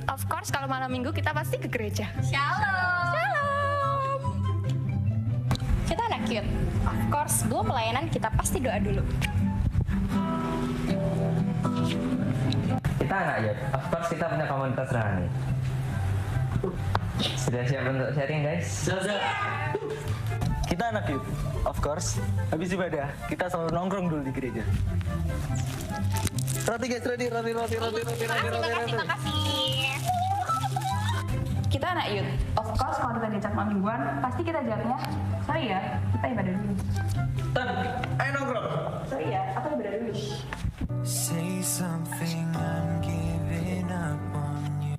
of course kalau malam minggu kita pasti ke gereja. Shalom. Shalom. Kita anak cute. Of course, sebelum pelayanan kita pasti doa dulu. Kita anak Youth, of course kita punya komunitas rohani. Sudah siap untuk sharing guys? Siap. Kita anak Youth, of course. Habis ibadah, kita selalu nongkrong dulu di gereja. Roti guys, roti. Terima kasih. Kita anak youth, of course kalau kita diajak malam mingguan pasti kita jawabnya sorry ya, kita ibadah dulu. Tan, ayo nongkrong. Sorry ya, aku ibadah dulu. Say something, I'm giving up on you.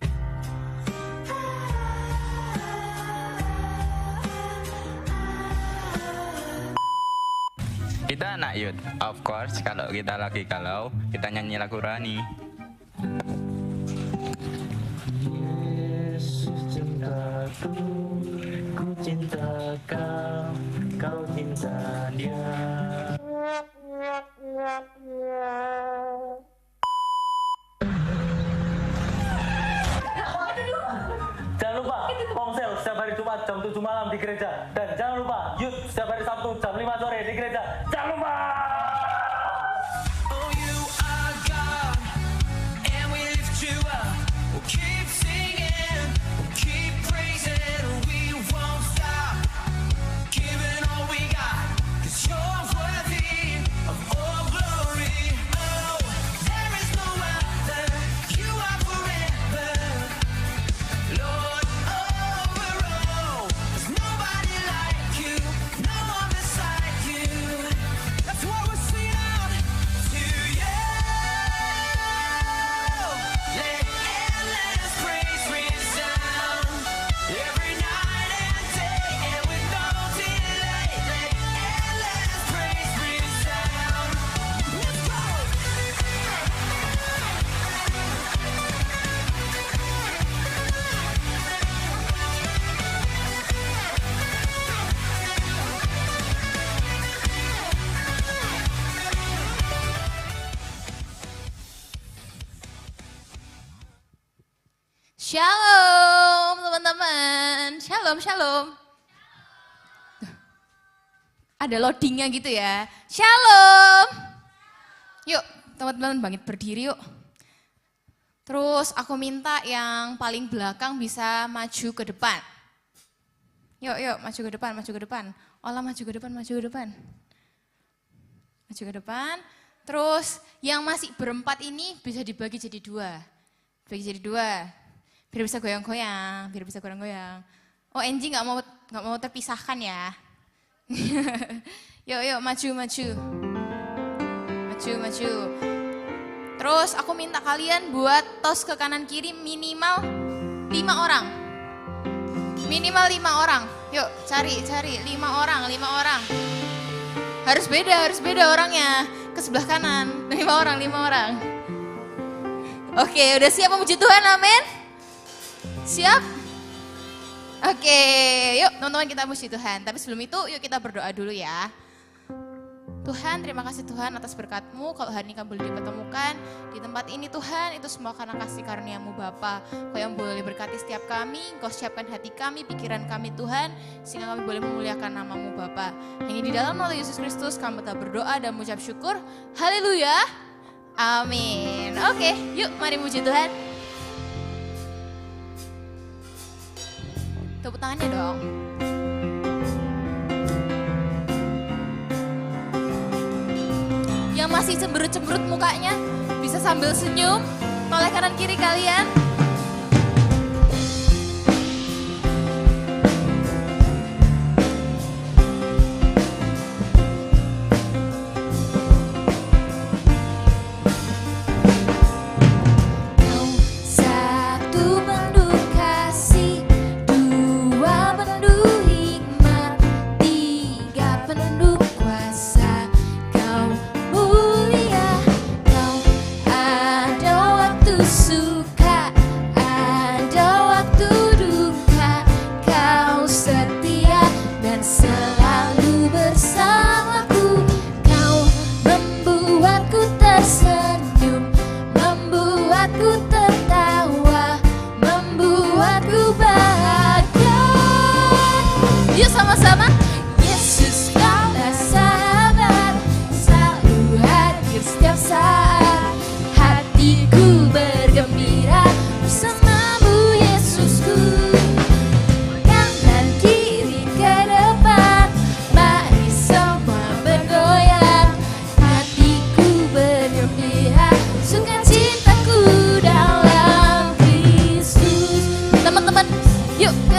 Kita anak youth, of course kalau kita lagi galau, kita nyanyi lagu rohani. Yesus cintaku, ku cinta kau, kau cinta dia. Jangan lupa Ponsel setiap hari Jumat jam 7 malam di gereja. Dan jangan lupa Youth setiap hari Sabtu jam 5 sore di gereja. Jangan lupa. Oh, you are God, and we lift you up. We'll keep singing, we'll keep praising, we won't stop giving all we got, 'cause you're worthy of all glory. Oh, there is no other, you are forever, Lord, over all. There's nobody like you, no one beside you. That's why we're singing out to you. Let endless praise resound every night and day, and with no delay. Let endless praise resound. Let's go. Shalom teman-teman. Shalom. Ada loadingnya gitu ya. Shalom. Yuk teman-teman bangkit berdiri yuk. Terus aku minta yang paling belakang bisa maju ke depan. Yuk maju ke depan. Olah maju ke depan. Maju ke depan. Terus yang masih berempat ini bisa dibagi jadi dua. Biar bisa goyang-goyang. Oh Enji nggak mau terpisahkan ya. Yuk maju. Terus aku minta kalian buat tos ke kanan kiri minimal 5 orang. Yuk cari 5 orang. Harus beda orangnya. Ke sebelah kanan. 5 orang. Oke, udah siap memuji Tuhan, amin? Siap? Oke, yuk teman-teman kita puji Tuhan. Tapi sebelum itu yuk kita berdoa dulu ya. Tuhan, terima kasih Tuhan atas berkat-Mu. Kalau hari ini kami boleh dipertemukan di tempat ini Tuhan, itu semua karena kasih karunia-Mu Bapa. Kau yang boleh berkati setiap kami, Kau siapkan hati kami, pikiran kami Tuhan, sehingga kami boleh memuliakan nama-Mu Bapa. Hanya di dalam nama Yesus Kristus kami tetap berdoa dan mengucap syukur. Haleluya. Amin. Oke, yuk mari puji Tuhan. Tepuk tangannya dong. Yang masih cemberut-cemberut mukanya bisa sambil senyum. Toleh kanan kiri kalian. Suka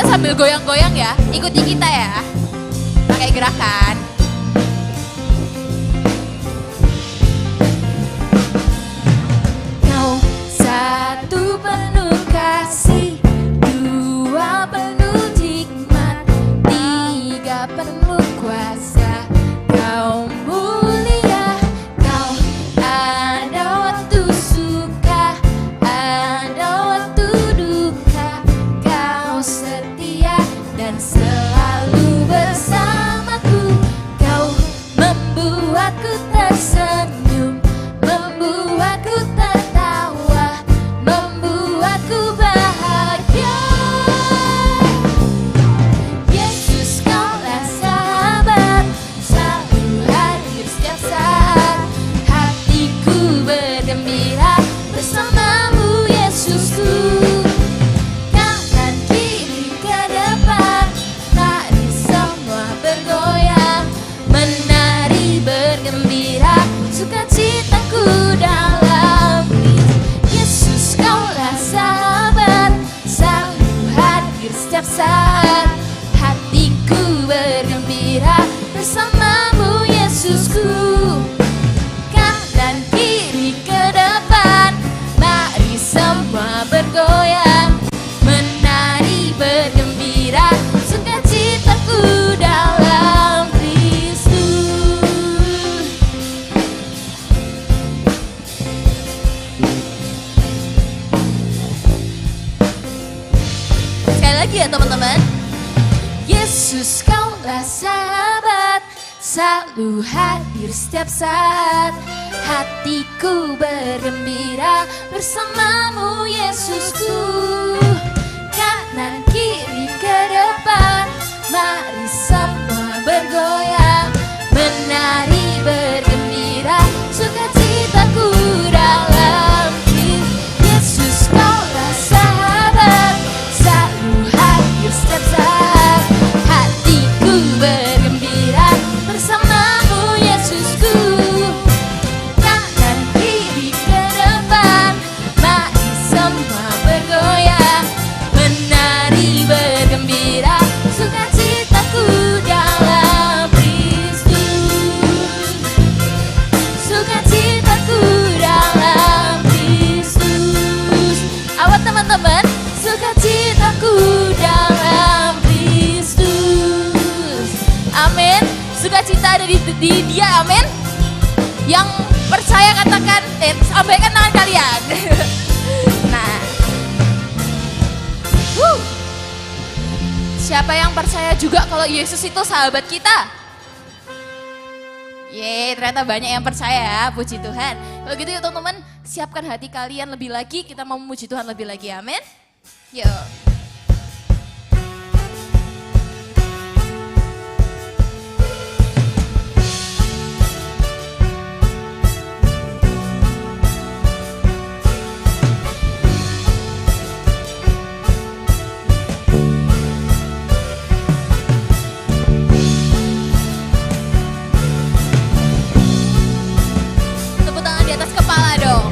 sambil goyang-goyang ya. Ikuti kita ya. Pakai gerakan. Kau satu penuh kasih, dua penuh hikmat, tiga penuh kuasa. Kau mulia, kau ada waktu suka, ada waktu duka. Kau setia dan selalu bersamaku. Kau membuatku tersenyum, membuatku tertawa, membuatku bahagia. Yesus, Kaulah sahabat, selalu hadir setiap saat. Hatiku bergembira bersamamu, Yesusku. Kanan kiri ke depan, mari semua bergoyang, menari bergembira, sukacitaku dalam Yesus. Kaulah sahabat, selalu hadir setiap saat. Hatiku bergembira bersamamu, Yesusku. Kanan kiri ke depan, mari semua bergoyang, menari bergembira, sukacitaku dalam Kristus. Sekali lagi ya teman-teman. Yesus, Kaulah sahabat, selalu hadir setiap saat. Hatiku bergembira bersamamu, Yesusku. Kanan kiri ke depan, mari semua bergoyang, menari bergembira, sukacitaku dalam Kristus. Yesus, Kaulah sahabat, selalu hadir setiap saat. Hatiku bergembira bersamamu, Yesusku. Kanan kiri ke depan, mari semua bergoyang, menari bergembira, sukacitaku dalam Kristus. Sukacitaku dalam Kristus. Awat teman-teman, sukacitaku dalam Kristus. Amin. Sukacita ada di dia, amin. Yang percaya katakan, sampaikan tangan kalian. Nah, siapa yang percaya juga kalau Yesus itu sahabat kita? Ternyata banyak yang percaya, puji Tuhan. Kalau gitu yuk teman-teman, siapkan hati kalian lebih lagi, kita mau memuji Tuhan lebih lagi, amin. Yuk. Tepuk tangan di atas kepala dong.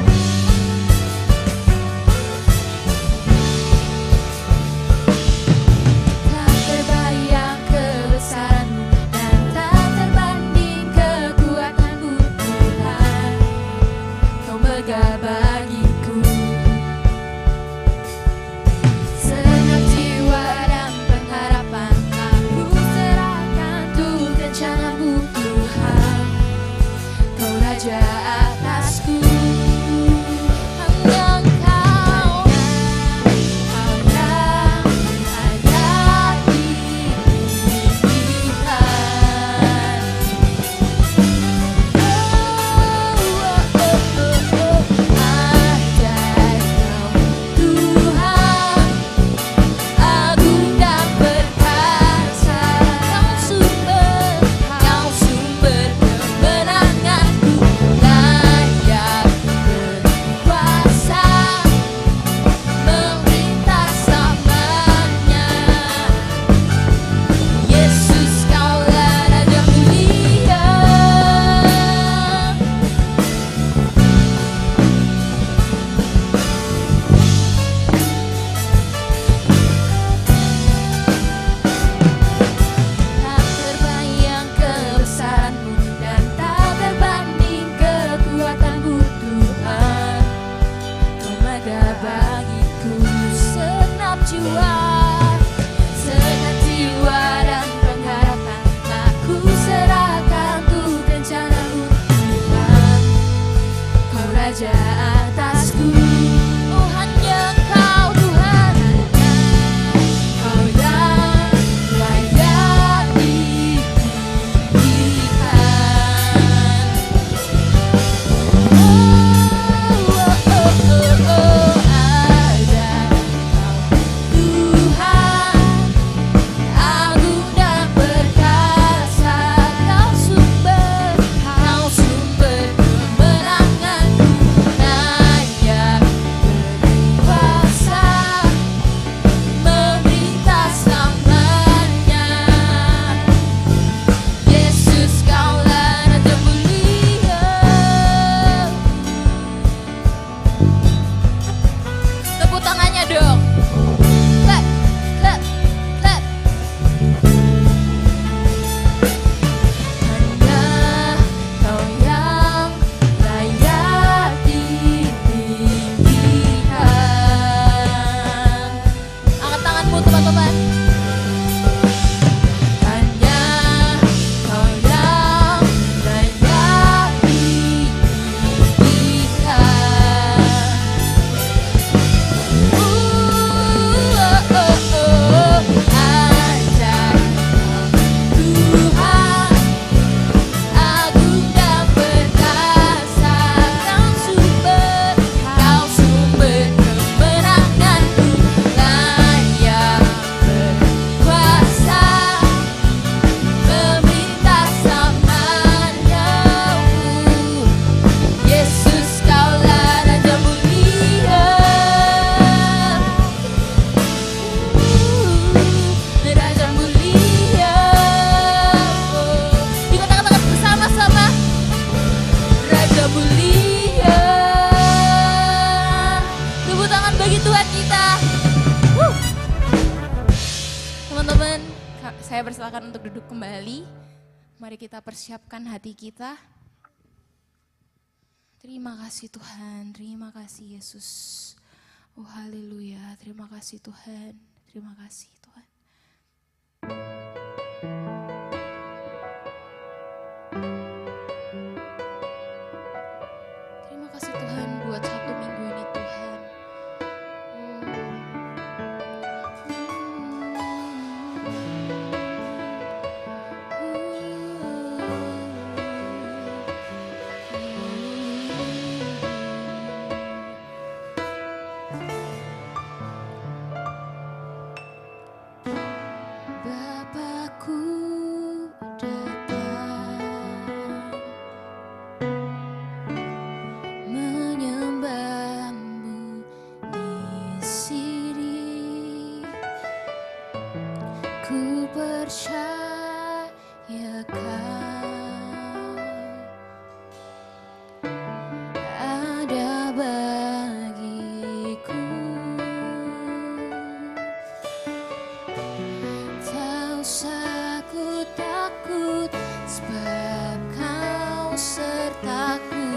Saya persilakan untuk duduk kembali. Mari kita persiapkan hati kita. Terima kasih Tuhan, terima kasih Yesus. Oh haleluya, terima kasih Tuhan, terima kasih Tuhan. Terima kasih Tuhan buat satu minggu ini Tuhan. Bapakku datang menyembahmu di sini. Ku percaya Kau ada bagiku. Tak usah ku takut sebab Kau sertaku.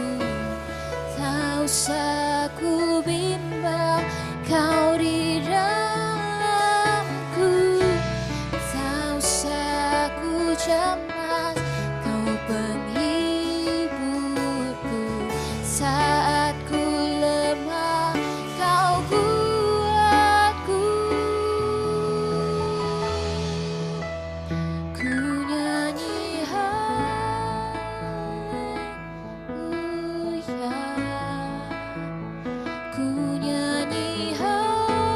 Tak usah ku bimbang, Kau di dalamku. Tak usah ku cemas, Kau penghiburku. Saat ku lemah, Kau kuatku. Ku nyanyi haleluya. Ku nyanyi haleluya.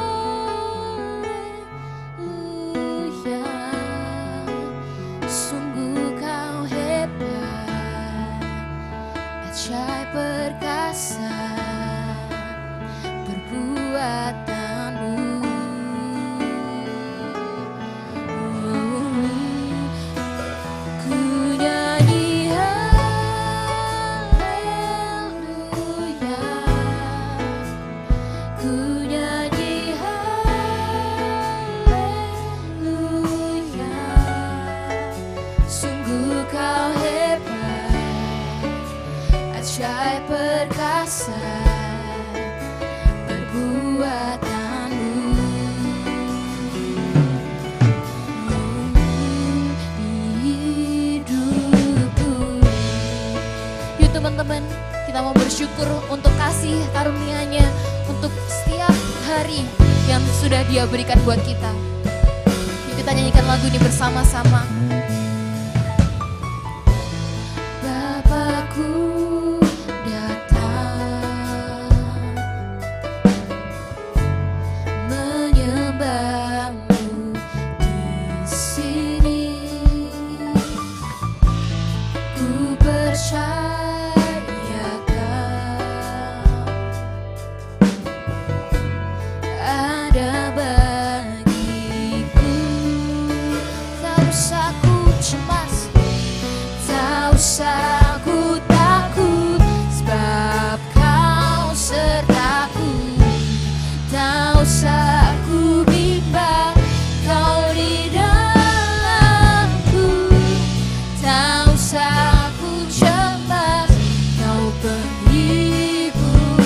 Sungguh Kau hebat, ajaib perkasa perbuatanmu. Ku nyanyi haleluya. Ku nyanyi haleluya. Sungguh Kau hebat, ajaib perkasa perbuatanmu. Di hidupku. Yuk teman-teman, kita mau bersyukur untuk kasih karunia-Nya, untuk setiap hari yang sudah Dia berikan buat kita. Yuk kita nyanyikan lagu ini bersama-sama. Bapakku datang menyembahmu di sini. Ku percaya Kau ada bagiku. Tak usah ku cemas, tak usah ku takut sebab Kau sertaku. Tak usah ku bimbang, Kau di dalamku. Tak usah ku cemas, Kau penghiburku.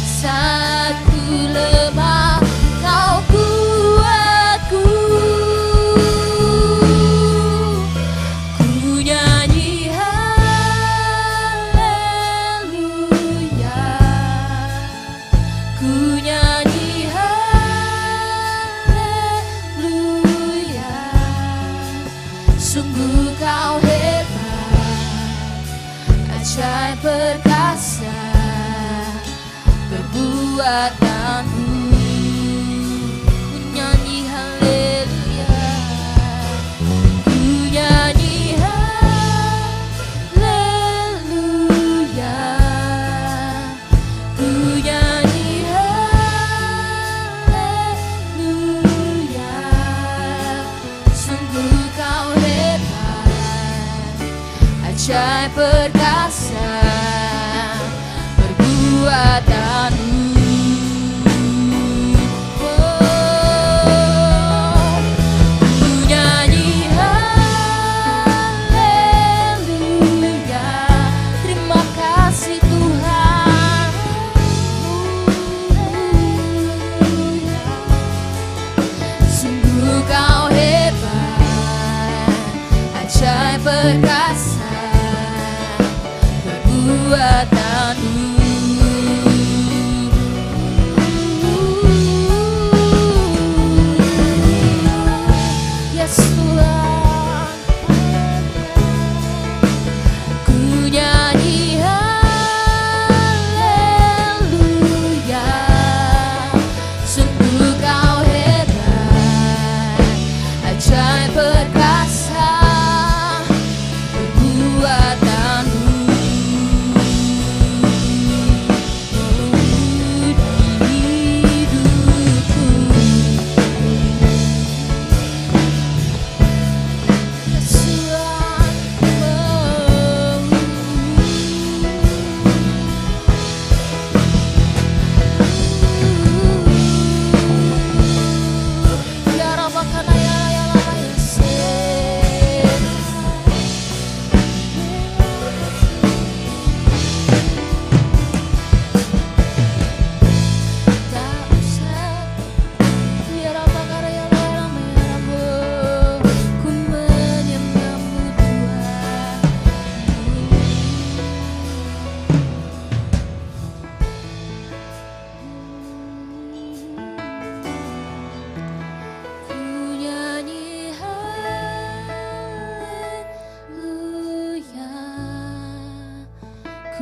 Saat ku lemah, Kau kuatku. Ku nyanyi haleluya. Ku nyanyi haleluya. Sungguh Kau hebat, ajaib perkasa perbuatanmu. Ku nyanyi haleluya. Ku nyanyi haleluya. Ku nyanyi haleluya. Sungguh Kau hebat, ajaib perkasa perbuatanmu. Oh, ku nyanyi perkasa perbuatanmu. Yes Tuhan, ku nyanyi haleluya, sungguh kau hebat, ajaib perkasa perbuatanmu.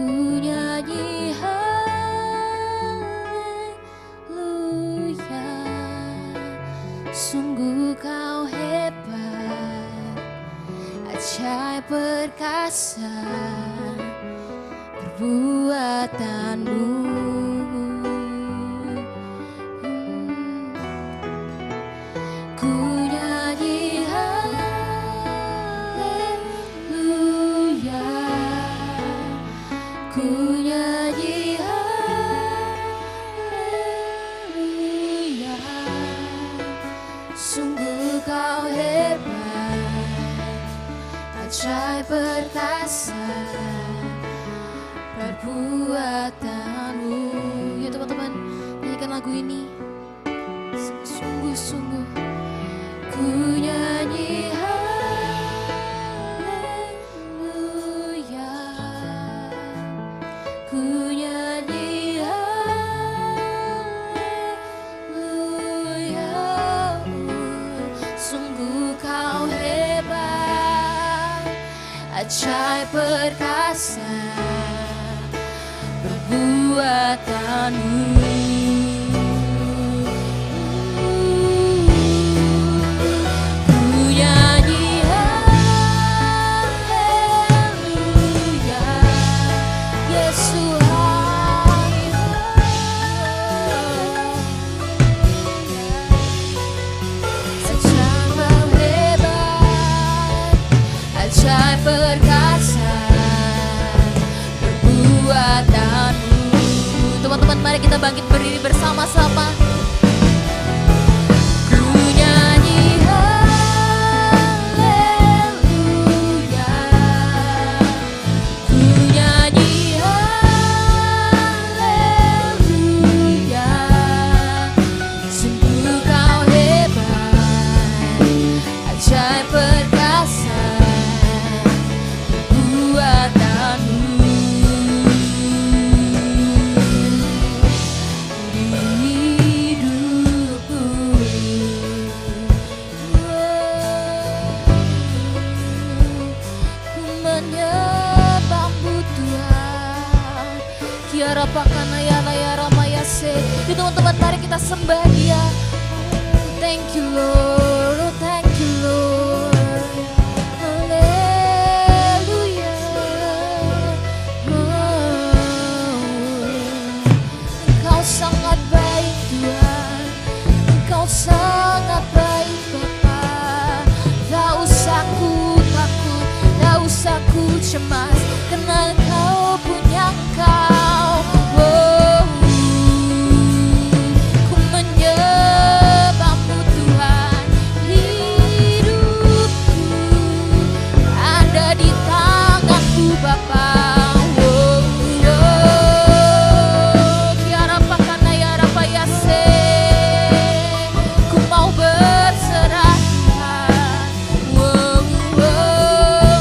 Ku nyanyi haleluya, sungguh kau hebat, ajaib perkasa perbuatanmu. Ku nyanyi haleluya, ku nyanyi haleluya, sungguh kau hebat, ajaib perkasa perbuatanmu. Ya teman-teman, nyanyikan lagu ini sungguh-sungguh. Ku nyanyi haleluya, ku nyanyi haleluya, sungguh kau hebat, ajaib perkasa perbuatanmu. Perkasa perbuatanmu. Teman-teman, mari kita bangkit berdiri bersama-sama. Ku nyanyi haleluya, ku nyanyi haleluya, sungguh kau hebat, ajaib perkasa perbuatanmu. Hidupku, ku menyembahmu Tuhan. Kiara pakana ya laya ramaya se. Teman-teman, mari kita sembah Dia. Thank you Lord, oh thank you Lord. Haleluya. Engkau sangat baik Tuhan, Engkau sangat baik Bapa. Tak usah ku takut, tak usah ku cemas, karena Engkau punya Engkau. Oh, ku menyembahmu Tuhan. Hidupku ada di tangan-Mu Bapa. Oh, oh, kiara pakana ya rapaya se. Ku mau berserah Tuhan. Oh, oh,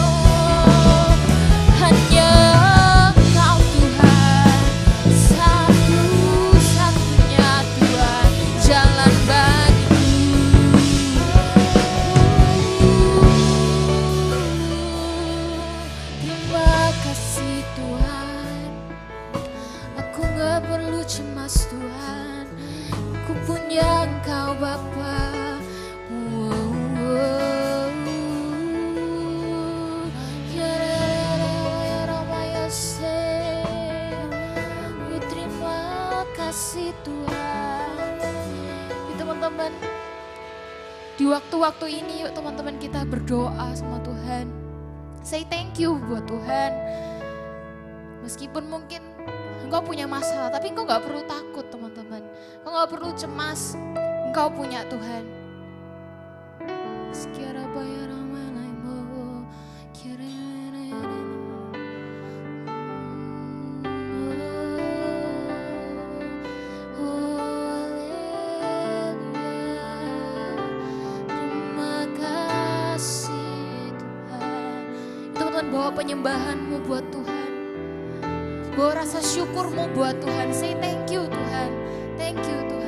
Di waktu-waktu ini yuk teman-teman kita berdoa sama Tuhan. Say thank you buat Tuhan. Meskipun mungkin engkau punya masalah, tapi engkau gak perlu takut teman-teman. Engkau gak perlu cemas, engkau punya Tuhan. Bawa penyembahanmu buat Tuhan. Bawa rasa syukurmu buat Tuhan. Say thank you Tuhan. Thank you Tuhan.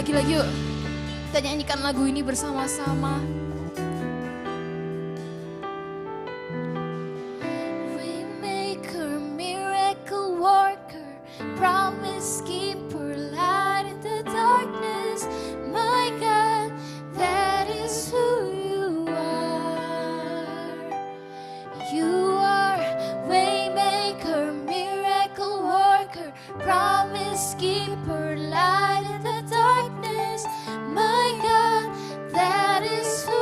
Lagi-lagi yuk, kita nyanyikan lagu ini bersama-sama. Promise keeper, light in the darkness, my God, that is who you are. You are waymaker, miracle worker, promise keeper, light in the darkness, my God, that is who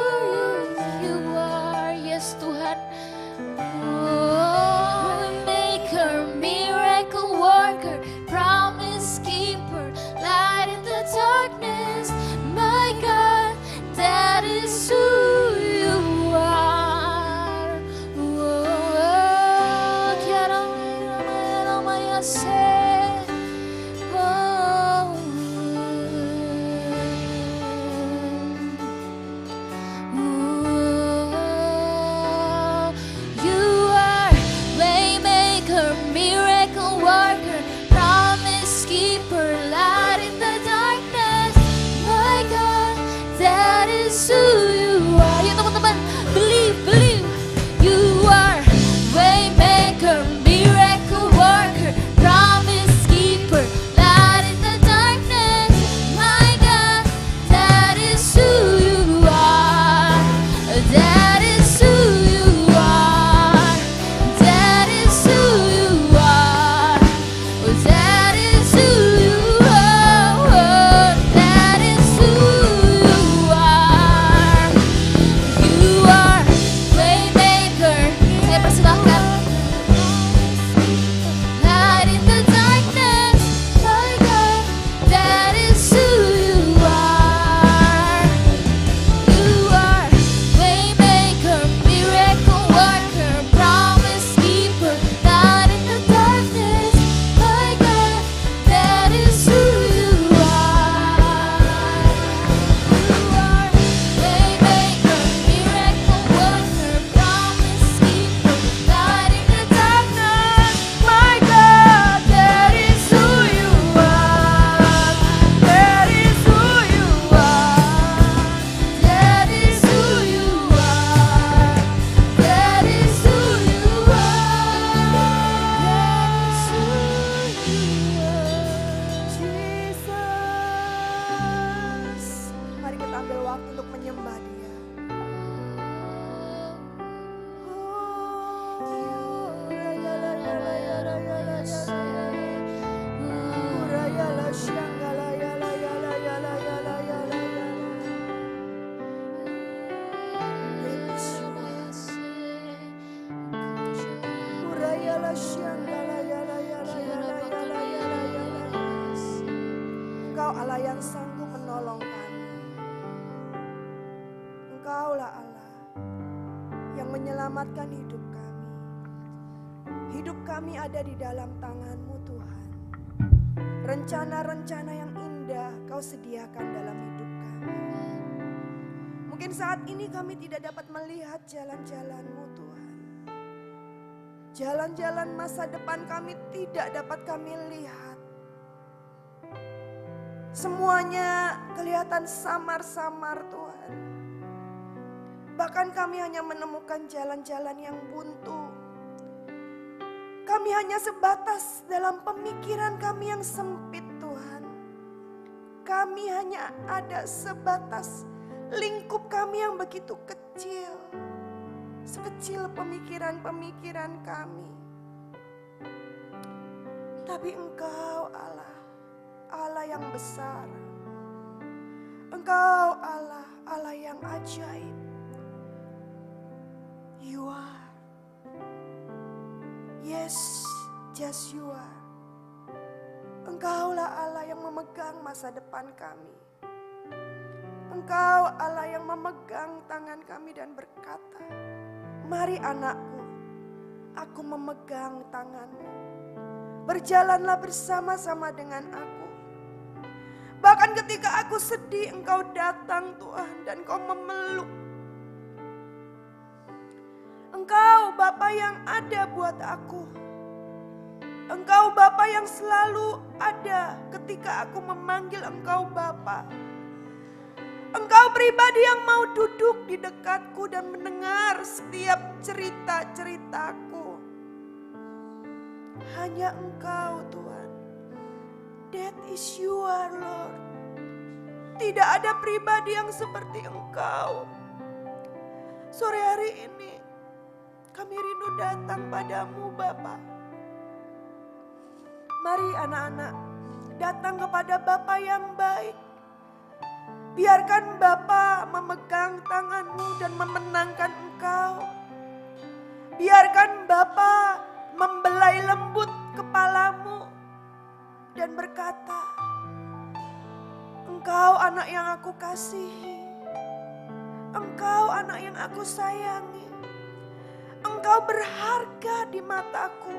Engkau Allah yang sanggup menolong kami. Engkaulah Allah yang menyelamatkan hidup kami. Hidup kami ada di dalam tangan-Mu Tuhan. Rencana-rencana yang indah Kau sediakan dalam hidup kami. Mungkin saat ini kami tidak dapat melihat jalan-jalan-Mu Tuhan. Jalan-jalan masa depan kami tidak dapat kami lihat. Semuanya kelihatan samar-samar Tuhan. Bahkan kami hanya menemukan jalan-jalan yang buntu. Kami hanya sebatas dalam pemikiran kami yang sempit Tuhan. Kami hanya ada sebatas lingkup kami yang begitu kecil. Sekecil pemikiran-pemikiran kami. Tapi Engkau Allah, Allah yang besar. Engkau Allah, Allah yang ajaib. You are. Yes, just you are. Engkaulah Allah yang memegang masa depan kami. Engkau Allah yang memegang tangan kami dan berkata, mari anakku, aku memegang tanganmu. Berjalanlah bersama-sama dengan aku. Bahkan ketika aku sedih, Engkau datang Tuhan dan Kau memeluk. Engkau Bapa yang ada buat aku. Engkau Bapa yang selalu ada ketika aku memanggil Engkau Bapa. Engkau pribadi yang mau duduk di dekatku dan mendengar setiap cerita-ceritaku. Hanya Engkau Tuhan. That is you are Lord. Tidak ada pribadi yang seperti Engkau. Sore hari ini kami rindu datang padamu Bapa. Mari anak-anak datang kepada Bapa yang baik. Biarkan Bapa memegang tanganmu dan memenangkan engkau. Biarkan Bapa membelai lembut kepalamu dan berkata, Engkau anak yang aku kasihi. Engkau anak yang aku sayangi. Engkau berharga di mataku.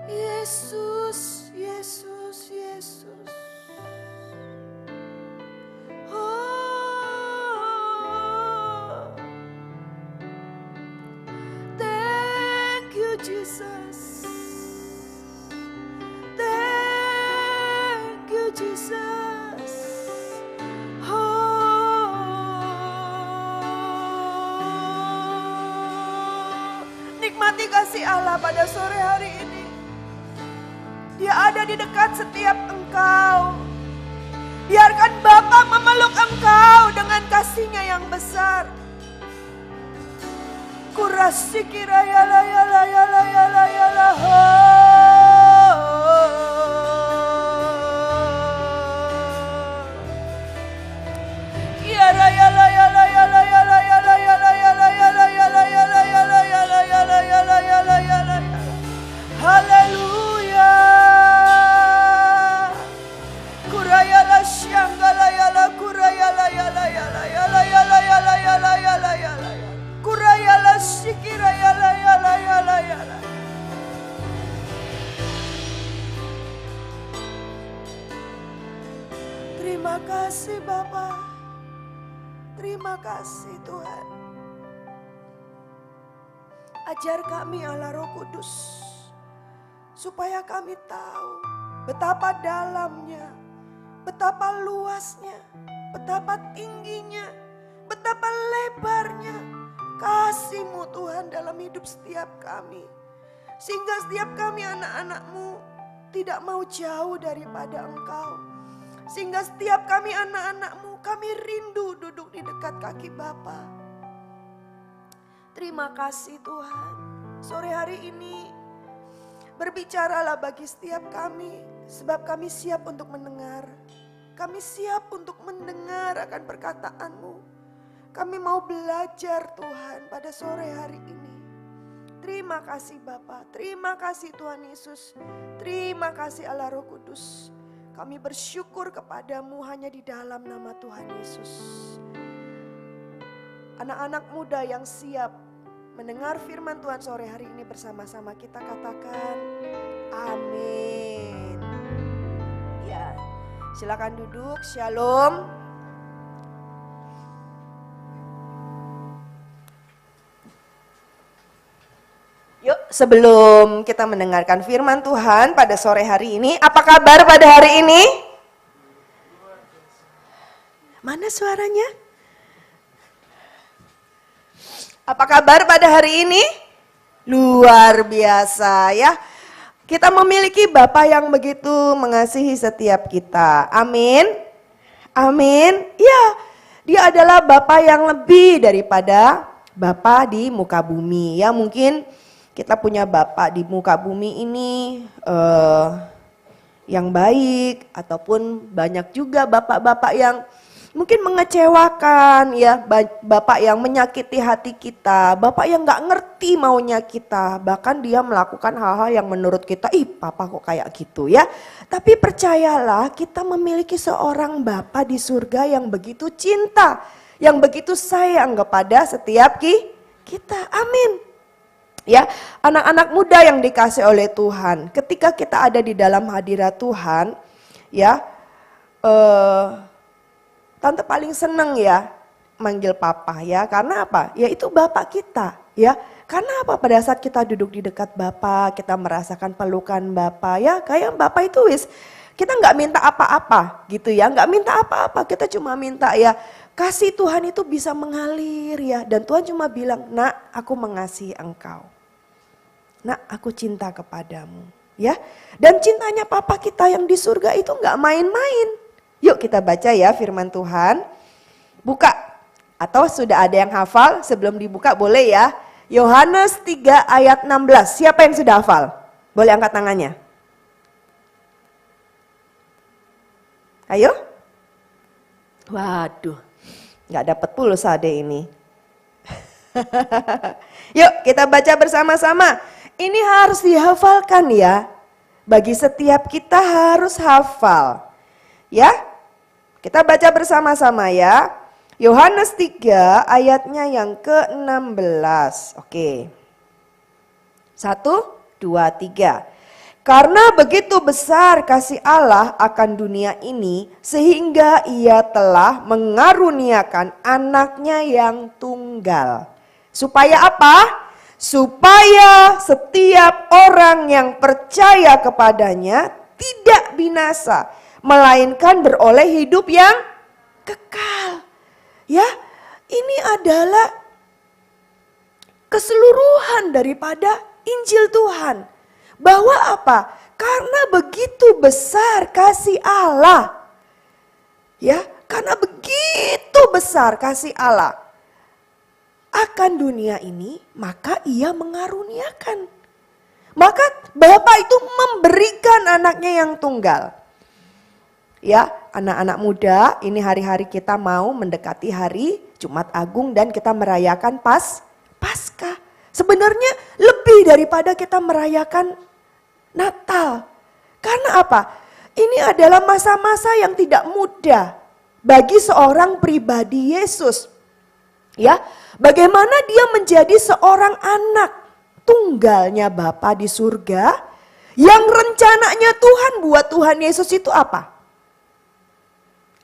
Yesus, Yesus, Yesus. Oh, thank you Jesus. Thank you Jesus. Nikmati kasih Allah pada sore hari ini. Dia ada di dekat setiap engkau. Biarkan Bapa memeluk engkau dengan kasih-Nya yang besar. Kurasikira yala yala yala yala yala ho. Yala yala yala yala yala yala yala yala yala yala yala yala yala yala yala yala yala. Haleluya. Kurayala syanggala yala kurayala yala yala yala yala yala yala yala yala. Kurayala sikira yala yala yala yala. Terima kasih Bapa. Terima kasih Tuhan. Ajar kami Allah Roh Kudus. Supaya kami tahu betapa dalamnya, betapa luasnya, betapa tingginya, betapa lebarnya kasih-Mu Tuhan dalam hidup setiap kami. Sehingga setiap kami anak-anak-Mu tidak mau jauh daripada Engkau. Sehingga setiap kami anak-anak-Mu, kami rindu duduk di dekat kaki Bapa. Terima kasih Tuhan. Sore hari ini berbicaralah bagi setiap kami, sebab kami siap untuk mendengar. Kami siap untuk mendengar akan perkataan-Mu. Kami mau belajar Tuhan pada sore hari ini. Terima kasih Bapa, terima kasih Tuhan Yesus, terima kasih Allah Roh Kudus. Kami bersyukur kepadamu hanya di dalam nama Tuhan Yesus. Anak-anak muda yang siap mendengar firman Tuhan sore hari ini bersama-sama kita katakan amin. Ya, silakan duduk. Shalom. Yuk, sebelum kita mendengarkan firman Tuhan pada sore hari ini, apa kabar pada hari ini? Mana suaranya? Apa kabar pada hari ini? Luar biasa ya. Kita memiliki Bapa yang begitu mengasihi setiap kita. Amin. Amin. Ya, Dia adalah Bapa yang lebih daripada Bapa di muka bumi. Ya, mungkin kita punya Bapak di muka bumi ini yang baik, ataupun banyak juga bapak-bapak yang mungkin mengecewakan, ya, bapak yang menyakiti hati kita, bapak yang gak ngerti maunya kita, bahkan dia melakukan hal-hal yang menurut kita, ih papa kok kayak gitu ya. Tapi percayalah, kita memiliki seorang Bapa di surga yang begitu cinta, yang begitu sayang kepada setiap kita. Amin. Ya, anak-anak muda yang dikasih oleh Tuhan, ketika kita ada di dalam hadirat Tuhan, ya, tante paling seneng ya manggil papa ya, karena apa? Ya itu Bapak kita ya. Karena apa? Pada saat kita duduk di dekat Bapak, kita merasakan pelukan Bapak ya, kayak Bapak itu kita nggak minta apa-apa gitu ya, nggak minta apa-apa, kita cuma minta ya kasih Tuhan itu bisa mengalir ya, dan Tuhan cuma bilang, nak aku mengasihi engkau. Nak, aku cinta kepadamu, ya. Dan cintanya Papa kita yang di surga itu nggak main-main. Yuk kita baca ya firman Tuhan. Buka, atau sudah ada yang hafal? Sebelum dibuka boleh ya. Yohanes 3 ayat 16. Siapa yang sudah hafal? Boleh angkat tangannya. Ayo. Waduh, nggak dapat pulsa deh ini. Yuk kita baca bersama-sama. Ini harus dihafalkan ya. Bagi setiap kita harus hafal. Ya. Kita baca bersama-sama ya. Yohanes 3 ayatnya yang ke-16. Oke. 1, 2, 3. Karena begitu besar kasih Allah akan dunia ini, sehingga ia telah mengaruniakan anaknya yang tunggal. Supaya apa? Supaya setiap orang yang percaya kepadanya tidak binasa, melainkan beroleh hidup yang kekal. Ya, ini adalah keseluruhan daripada Injil Tuhan. Bahwa apa? Karena begitu besar kasih Allah. Ya, karena begitu besar kasih Allah akan dunia ini, maka ia mengaruniakan. Maka Bapa itu memberikan anaknya yang tunggal. Ya, anak-anak muda, ini hari-hari kita mau mendekati hari Jumat Agung dan kita merayakan Paskah. Sebenarnya lebih daripada kita merayakan Natal. Karena apa? Ini adalah masa-masa yang tidak mudah bagi seorang pribadi Yesus. Ya, bagaimana dia menjadi seorang anak tunggalnya Bapa di surga, yang rencananya Tuhan buat Tuhan Yesus itu apa?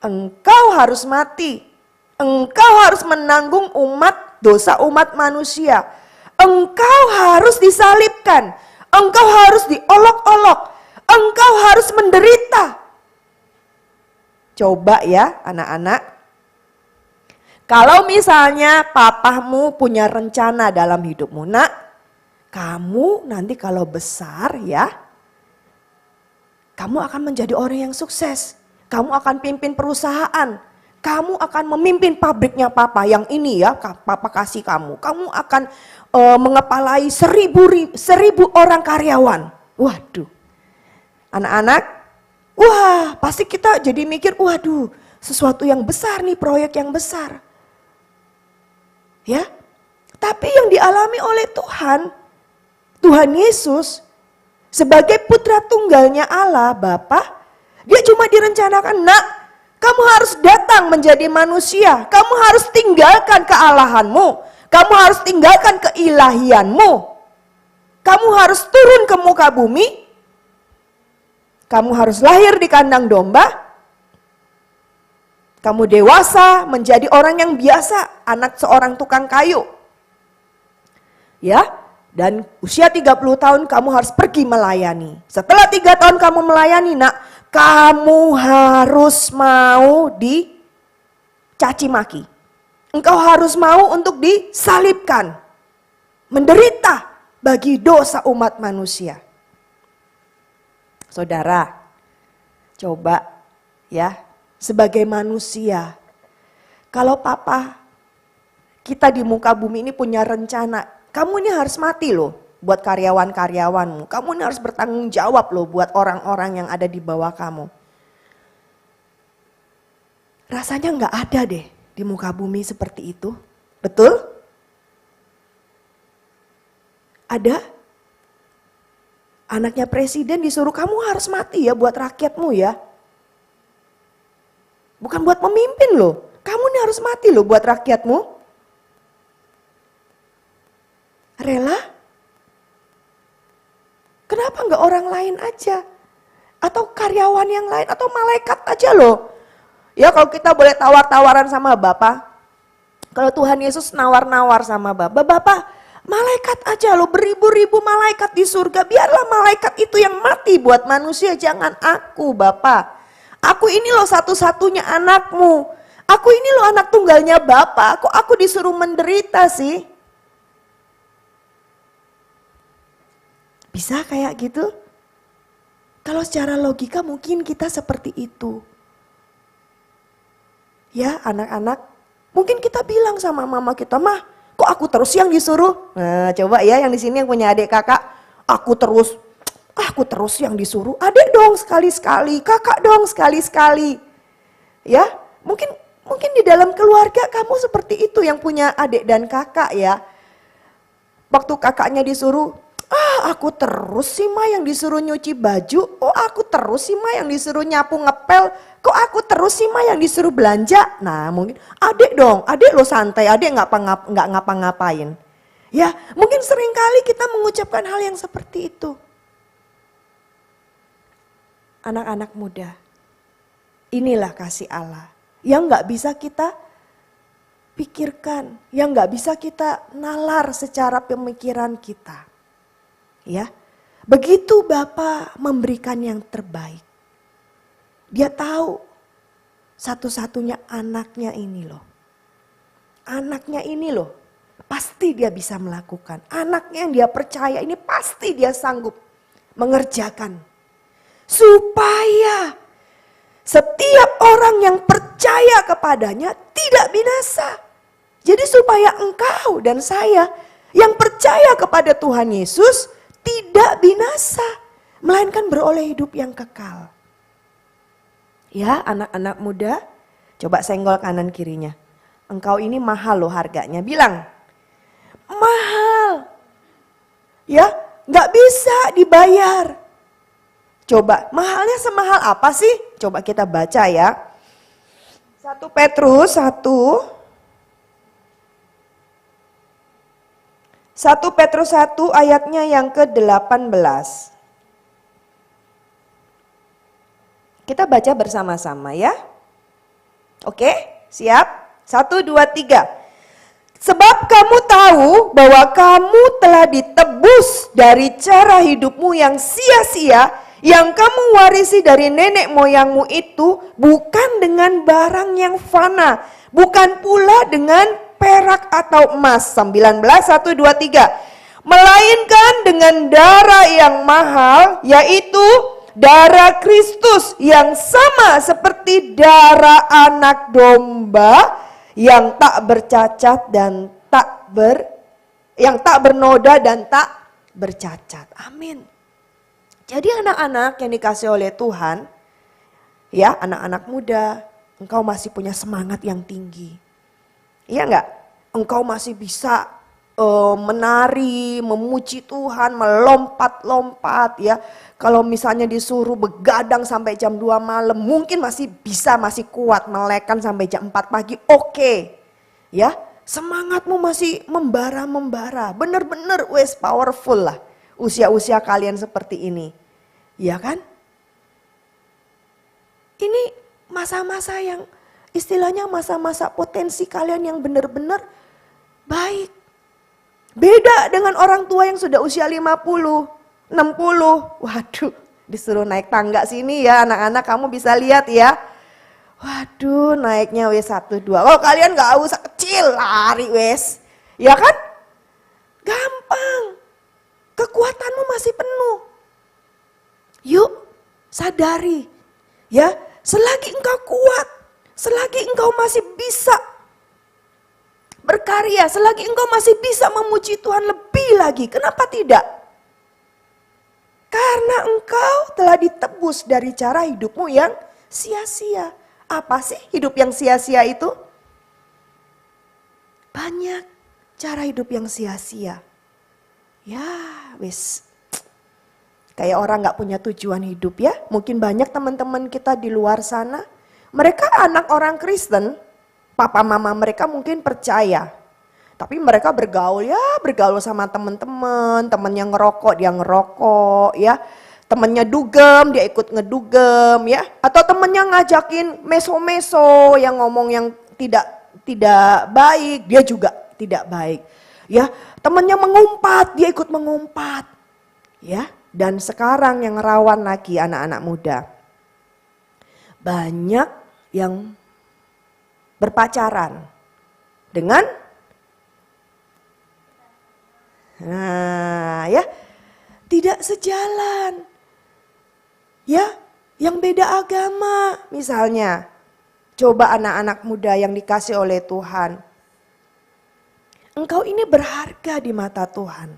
Engkau harus mati, engkau harus menanggung dosa umat manusia, engkau harus disalibkan, engkau harus diolok-olok, engkau harus menderita. Coba ya anak-anak. Kalau misalnya papamu punya rencana dalam hidupmu, nak, kamu nanti kalau besar ya, kamu akan menjadi orang yang sukses. Kamu akan pimpin perusahaan, kamu akan memimpin pabriknya papa yang ini ya, papa kasih kamu. Kamu akan mengepalai 1000 orang karyawan. Waduh, anak-anak, wah pasti kita jadi mikir, waduh sesuatu yang besar nih, proyek yang besar. Ya, tapi yang dialami oleh Tuhan Yesus sebagai putra tunggalnya Allah Bapa, Dia cuma direncanakan, nak, kamu harus datang menjadi manusia. Kamu harus tinggalkan kealahanmu. Kamu harus tinggalkan keilahianmu. Kamu harus turun ke muka bumi. Kamu harus lahir di kandang domba. Kamu dewasa menjadi orang yang biasa, anak seorang tukang kayu. Ya, dan usia 30 tahun kamu harus pergi melayani. Setelah 3 tahun kamu melayani, nak, kamu harus mau dicaci maki. Engkau harus mau untuk disalibkan. Menderita bagi dosa umat manusia. Saudara, coba ya, sebagai manusia, kalau papa kita di muka bumi ini punya rencana, kamu ini harus mati loh buat karyawan-karyawanmu. Kamu ini harus bertanggung jawab loh buat orang-orang yang ada di bawah kamu. Rasanya nggak ada deh di muka bumi seperti itu. Betul? Ada? Anaknya presiden disuruh kamu harus mati ya buat rakyatmu ya. Bukan buat pemimpin loh. Kamu ini harus mati loh buat rakyatmu. Rela? Kenapa nggak orang lain aja? Atau karyawan yang lain? Atau malaikat aja loh? Ya kalau kita boleh tawar-tawaran sama Bapak. Kalau Tuhan Yesus nawar-nawar sama Bapak. Bapak, malaikat aja loh, beribu-ribu malaikat di surga. Biarlah malaikat itu yang mati buat manusia, jangan aku Bapak. Aku ini loh satu-satunya anakmu. Aku ini loh anak tunggalnya Bapak. Kok aku disuruh menderita sih? Bisa kayak gitu? Kalau secara logika mungkin kita seperti itu. Ya anak-anak, mungkin kita bilang sama mama kita, mah kok aku terus yang disuruh? Nah coba ya yang di sini yang punya adik kakak, aku terus yang disuruh. Adik dong sekali-sekali, kakak dong sekali-sekali. Ya mungkin di dalam keluarga kamu seperti itu yang punya adik dan kakak ya. Waktu kakaknya disuruh, aku terus sih Ma yang disuruh nyuci baju. Oh aku terus sih Ma yang disuruh nyapu ngepel. Kok aku terus sih Ma yang disuruh belanja. Nah mungkin adik dong, adik lo santai, adik nggak ngapa-ngapain. Ya mungkin seringkali kita mengucapkan hal yang seperti itu. Anak-anak muda, inilah kasih Allah yang nggak bisa kita pikirkan, yang nggak bisa kita nalar secara pemikiran kita. Ya, begitu Bapa memberikan yang terbaik. Dia tahu satu-satunya anaknya ini loh. Anaknya ini loh, pasti dia bisa melakukan. Anaknya yang dia percaya ini pasti dia sanggup mengerjakan. Supaya setiap orang yang percaya kepadanya tidak binasa. Jadi supaya engkau dan saya yang percaya kepada Tuhan Yesus tidak binasa, melainkan beroleh hidup yang kekal. Ya anak-anak muda, coba senggol kanan kirinya. Engkau ini mahal loh harganya, bilang mahal. Ya gak bisa dibayar. Coba mahalnya semahal apa sih? Coba kita baca ya. 1 Petrus 1 ayatnya yang ke-18. Kita baca bersama-sama ya. Oke, siap? 1, 2, 3. Sebab kamu tahu bahwa kamu telah ditebus dari cara hidupmu yang sia-sia, yang kamu warisi dari nenek moyangmu itu, bukan dengan barang yang fana, bukan pula dengan perak atau emas. 19, 1, 2, 3. Melainkan dengan darah yang mahal, yaitu darah Kristus yang sama seperti darah anak domba yang tak bercacat dan yang tak bernoda dan tak bercacat. Amin. Jadi anak-anak yang dikasih oleh Tuhan, ya anak-anak muda, engkau masih punya semangat yang tinggi. Iya enggak? Engkau masih bisa menari, memuji Tuhan, melompat-lompat ya. Kalau misalnya disuruh begadang sampai jam 2 malam, mungkin masih bisa, masih kuat melekan sampai jam 4 pagi, oke. Ya, semangatmu masih membara-membara, bener-bener wes powerful lah usia-usia kalian seperti ini. Ya kan? Ini masa-masa yang istilahnya masa-masa potensi kalian yang benar-benar baik. Beda dengan orang tua yang sudah usia 50, 60. Waduh, disuruh naik tangga sini ya anak-anak, kamu bisa lihat ya. Waduh, naiknya wes 1, 2. Oh, kalian gak usah kecil, lari wes. Ya kan? Gampang. Kekuatanmu masih penuh. Yuk, sadari. Ya, selagi engkau kuat, selagi engkau masih bisa berkarya, selagi engkau masih bisa memuji Tuhan lebih lagi, kenapa tidak? Karena engkau telah ditebus dari cara hidupmu yang sia-sia. Apa sih hidup yang sia-sia itu? Banyak cara hidup yang sia-sia. Ya, wis. Kayak orang gak punya tujuan hidup ya. Mungkin banyak teman-teman kita di luar sana. Mereka anak orang Kristen. Papa mama mereka mungkin percaya. Tapi mereka bergaul sama teman-teman. Temennya ngerokok, dia ngerokok ya. Temennya dugem, dia ikut ngedugem ya. Atau temennya ngajakin meso-meso yang ngomong yang tidak baik. Dia juga tidak baik. Ya, temennya mengumpat, dia ikut mengumpat. Ya, dan sekarang yang rawan lagi anak-anak muda. Banyak yang berpacaran dengan tidak sejalan. Ya, yang beda agama misalnya. Coba anak-anak muda yang dikasih oleh Tuhan. Engkau ini berharga di mata Tuhan.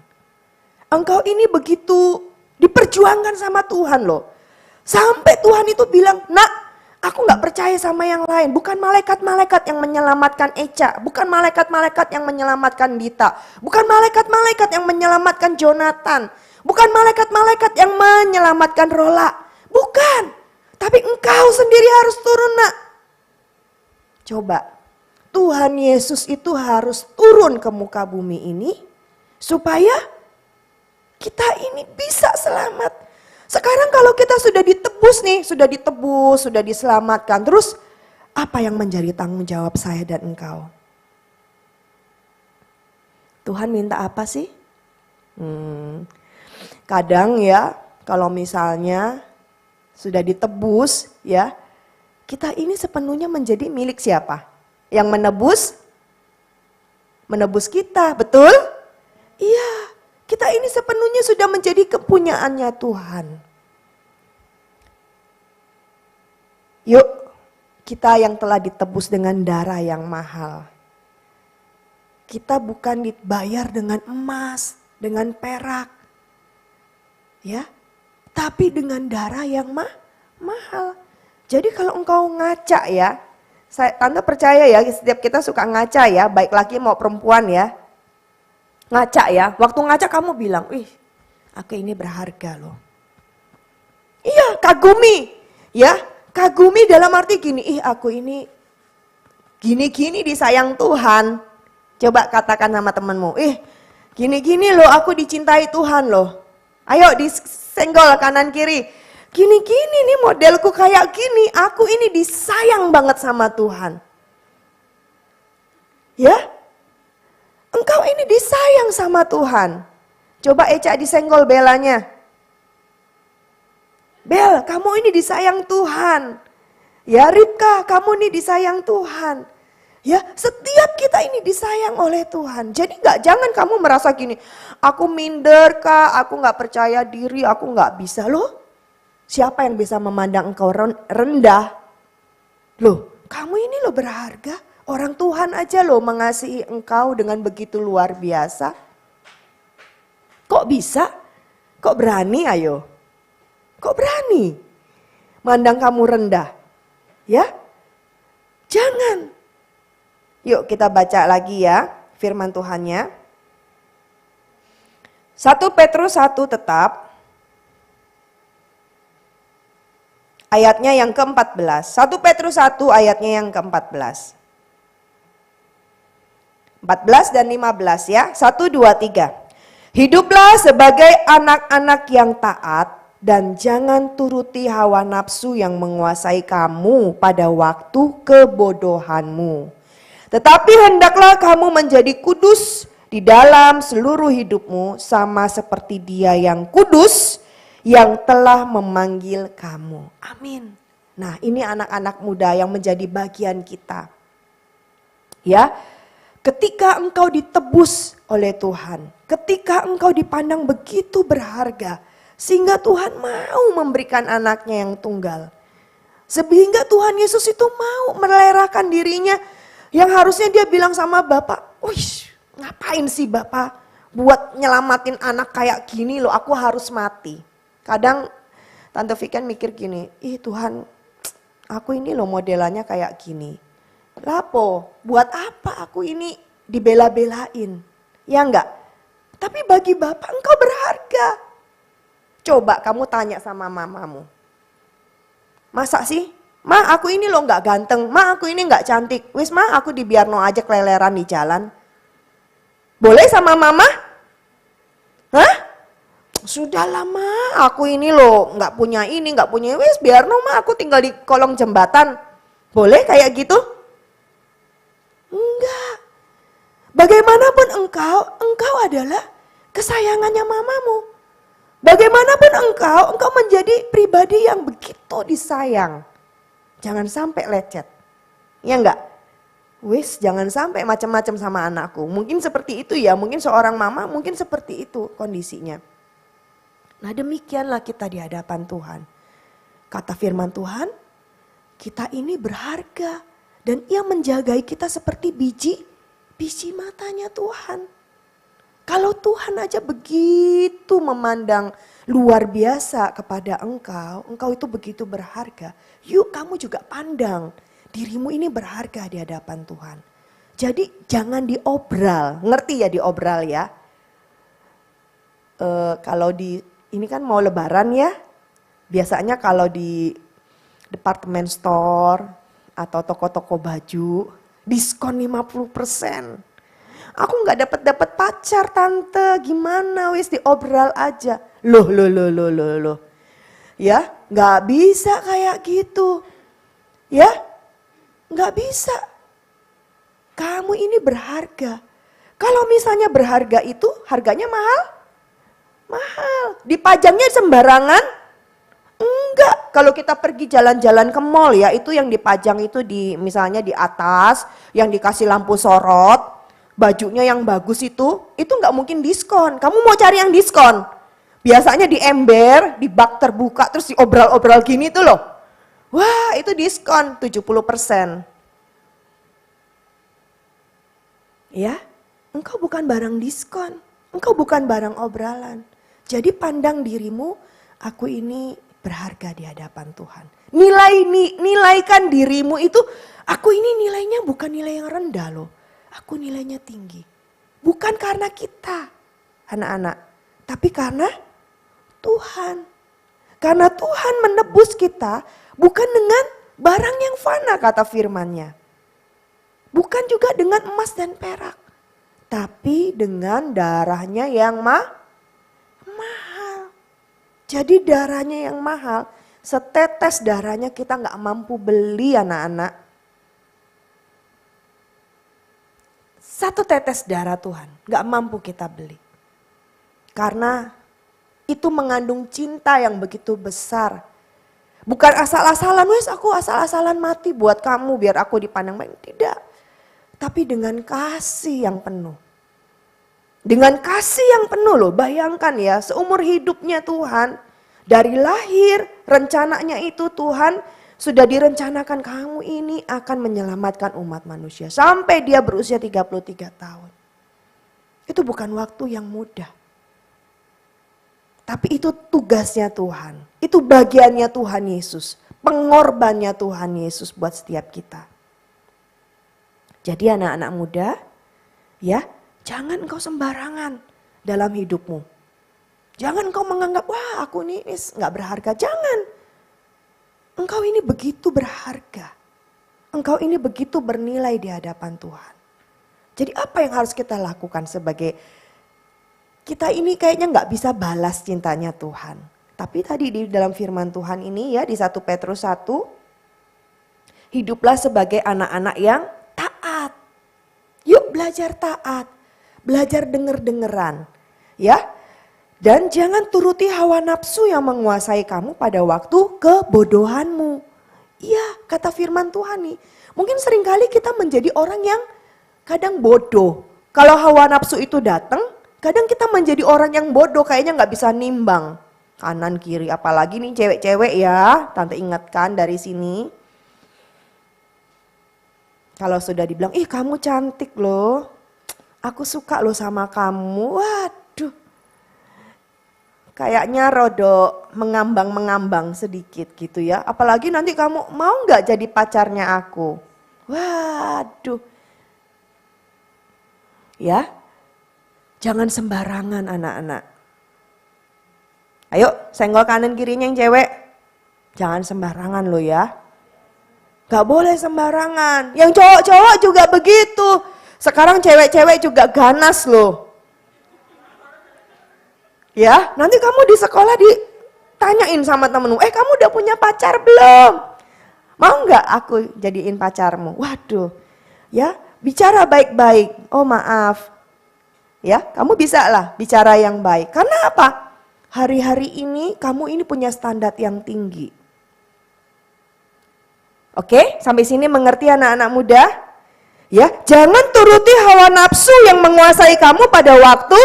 Engkau ini begitu diperjuangkan sama Tuhan loh. Sampai Tuhan itu bilang, "Nak, aku gak percaya sama yang lain. Bukan malaikat-malaikat yang menyelamatkan Eca. Bukan malaikat-malaikat yang menyelamatkan Dita. Bukan malaikat-malaikat yang menyelamatkan Jonathan. Bukan malaikat-malaikat yang menyelamatkan Rola. Bukan. Tapi engkau sendiri harus turun, nak." Coba, Tuhan Yesus itu harus turun ke muka bumi ini supaya kita ini bisa selamat. Sekarang kalau kita sudah ditebus nih, sudah diselamatkan. Terus apa yang menjadi tanggung jawab saya dan engkau? Tuhan minta apa sih? Kadang ya, kalau misalnya sudah ditebus ya, kita ini sepenuhnya menjadi milik siapa? Yang menebus kita, betul? Iya, kita ini sepenuhnya sudah menjadi kepunyaannya Tuhan. Yuk, kita yang telah ditebus dengan darah yang mahal. Kita bukan dibayar dengan emas, dengan perak. Ya, tapi dengan darah yang mahal. Jadi kalau engkau ngaca ya, Tante percaya ya, setiap kita suka ngaca ya, baik laki mau perempuan ya. Ngaca ya, waktu ngaca kamu bilang, "Ih, aku ini berharga loh." Iya, kagumi. Ya, kagumi dalam arti gini, "Ih, aku ini gini-gini disayang Tuhan." Coba katakan sama temanmu, "Ih, gini-gini loh aku dicintai Tuhan loh." Ayo disenggol kanan kiri. "Gini-gini nih modelku kayak gini, aku ini disayang banget sama Tuhan." Ya, engkau ini disayang sama Tuhan. Coba Eca disenggol Belanya. "Bel, kamu ini disayang Tuhan." Ya, Ripka, kamu ini disayang Tuhan. Ya, setiap kita ini disayang oleh Tuhan. Jadi jangan kamu merasa gini, "Aku minder kah, aku gak percaya diri, aku gak bisa." Loh, siapa yang bisa memandang engkau rendah? Loh, kamu ini loh berharga. Orang Tuhan aja loh mengasihi engkau dengan begitu luar biasa. Kok bisa? Kok berani ayo? Kok berani? Mandang kamu rendah? Ya? Jangan. Yuk kita baca lagi ya firman Tuhannya. 1 Petrus 1 tetap. Ayatnya yang ke-14. 1 Petrus 1 ayatnya yang ke-14. 14 dan 15 ya. 1, 2, 3. Hiduplah sebagai anak-anak yang taat dan jangan turuti hawa nafsu yang menguasai kamu pada waktu kebodohanmu. Tetapi hendaklah kamu menjadi kudus di dalam seluruh hidupmu sama seperti Dia yang kudus yang telah memanggil kamu. Amin. Nah, ini anak-anak muda yang menjadi bagian kita. Ya. Ketika engkau ditebus oleh Tuhan, ketika engkau dipandang begitu berharga, sehingga Tuhan mau memberikan anaknya yang tunggal. Sehingga Tuhan Yesus itu mau merelakan dirinya, yang harusnya dia bilang sama Bapak, wih ngapain sih Bapak buat nyelamatin anak kayak gini loh, aku harus mati. Kadang Tante Viken mikir gini, ih Tuhan aku ini loh modelannya kayak gini. Lapo, buat apa aku ini dibela-belain? Ya enggak? Tapi bagi Bapak engkau berharga. Coba kamu tanya sama mamamu. Masa sih? Ma aku ini loh enggak ganteng, ma aku ini enggak cantik. Wis ma aku dibiarno aja keleleran di jalan. Boleh sama mama? Hah? Sudahlah ma, aku ini loh enggak punya ini, enggak punya wis biarno ma aku tinggal di kolong jembatan. Boleh kayak gitu? Enggak. Bagaimanapun engkau adalah kesayangannya mamamu. Bagaimanapun engkau menjadi pribadi yang begitu disayang. Jangan sampai lecet. Ya enggak? Wis, jangan sampai macam-macam sama anakku. Mungkin seperti itu ya, mungkin seorang mama mungkin seperti itu kondisinya. Nah, demikianlah kita di hadapan Tuhan. Kata firman Tuhan, kita ini berharga. Dan Ia menjagai kita seperti biji matanya Tuhan. Kalau Tuhan aja begitu memandang luar biasa kepada engkau itu begitu berharga. Yuk kamu juga pandang dirimu ini berharga di hadapan Tuhan. Jadi jangan diobral, ngerti ya diobral ya. Kalau ini kan mau lebaran ya, biasanya kalau di department store atau toko-toko baju, diskon 50%. Aku gak dapat pacar tante, gimana wis diobral aja. Loh. Ya, gak bisa kayak gitu. Ya, gak bisa. Kamu ini berharga. Kalau misalnya berharga itu harganya mahal? Mahal. Dipajangnya sembarangan? Enggak, kalau kita pergi jalan-jalan ke mall ya, itu yang dipajang itu misalnya di atas, yang dikasih lampu sorot, bajunya yang bagus itu enggak mungkin diskon. Kamu mau cari yang diskon? Biasanya di ember, di bak terbuka, terus diobral-obral gini tuh loh. Wah, itu diskon 70%. Ya, engkau bukan barang diskon, engkau bukan barang obralan. Jadi pandang dirimu, aku ini berharga di hadapan Tuhan. Nilaikan dirimu itu, aku ini nilainya bukan nilai yang rendah loh. Aku nilainya tinggi. Bukan karena kita, anak-anak. Tapi karena Tuhan. Karena Tuhan menebus kita bukan dengan barang yang fana kata firman-Nya. Bukan juga dengan emas dan perak. Tapi dengan darahnya yang mahal. Jadi darahnya yang mahal, setetes darahnya kita gak mampu beli anak-anak. Satu tetes darah Tuhan gak mampu kita beli. Karena itu mengandung cinta yang begitu besar. Bukan asal-asalan, wes aku asal-asalan mati buat kamu biar aku dipandang baik. Tidak, tapi dengan kasih yang penuh. Dengan kasih yang penuh loh, bayangkan ya seumur hidupnya Tuhan. Dari lahir rencananya itu Tuhan sudah direncanakan kamu ini akan menyelamatkan umat manusia. Sampai dia berusia 33 tahun. Itu bukan waktu yang mudah. Tapi itu tugasnya Tuhan. Itu bagiannya Tuhan Yesus. Pengorbannya Tuhan Yesus buat setiap kita. Jadi anak-anak muda ya, jangan engkau sembarangan dalam hidupmu. Jangan engkau menganggap, wah aku ini nggak berharga. Jangan. Engkau ini begitu berharga. Engkau ini begitu bernilai di hadapan Tuhan. Jadi apa yang harus kita lakukan sebagai, kita ini kayaknya nggak bisa balas cintanya Tuhan. Tapi tadi di dalam firman Tuhan ini ya, di 1 Petrus 1, hiduplah sebagai anak-anak yang taat. Yuk belajar taat, belajar denger-dengeran. Ya, dan jangan turuti hawa nafsu yang menguasai kamu pada waktu kebodohanmu. Iya, kata firman Tuhan nih. Mungkin seringkali kita menjadi orang yang kadang bodoh. Kalau hawa nafsu itu datang, kadang kita menjadi orang yang bodoh, kayaknya nggak bisa nimbang. Kanan kiri, apalagi nih cewek-cewek ya, tante ingatkan dari sini. Kalau sudah dibilang, ih kamu cantik loh, aku suka loh sama kamu, waduh. Kayaknya rodok mengambang-mengambang sedikit gitu ya. Apalagi nanti kamu mau gak jadi pacarnya aku? Waduh. Ya, jangan sembarangan anak-anak. Ayo senggol kanan kirinya yang cewek. Jangan sembarangan lo ya. Gak boleh sembarangan. Yang cowok-cowok juga begitu. Sekarang cewek-cewek juga ganas loh. Ya, nanti kamu di sekolah ditanyain sama temenmu, kamu udah punya pacar belum? Mau nggak aku jadiin pacarmu? Waduh, ya bicara baik-baik. Oh maaf, ya kamu bisa lah bicara yang baik. Karena apa? Hari-hari ini kamu ini punya standar yang tinggi. Oke, sampai sini mengerti anak-anak muda? Ya, jangan turuti hawa nafsu yang menguasai kamu pada waktu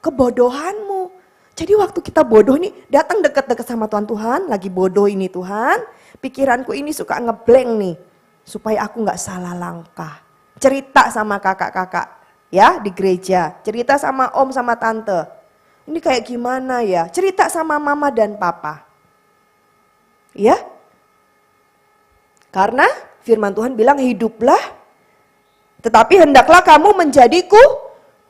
kebodohanmu. Jadi waktu kita bodoh nih, datang deket-deket sama Tuhan, lagi bodoh ini Tuhan, pikiranku ini suka ngeblank nih, supaya aku gak salah langkah. Cerita sama kakak-kakak ya di gereja, cerita sama om sama tante. Ini kayak gimana ya, cerita sama mama dan papa. Ya, karena firman Tuhan bilang hiduplah, tetapi hendaklah kamu menjadi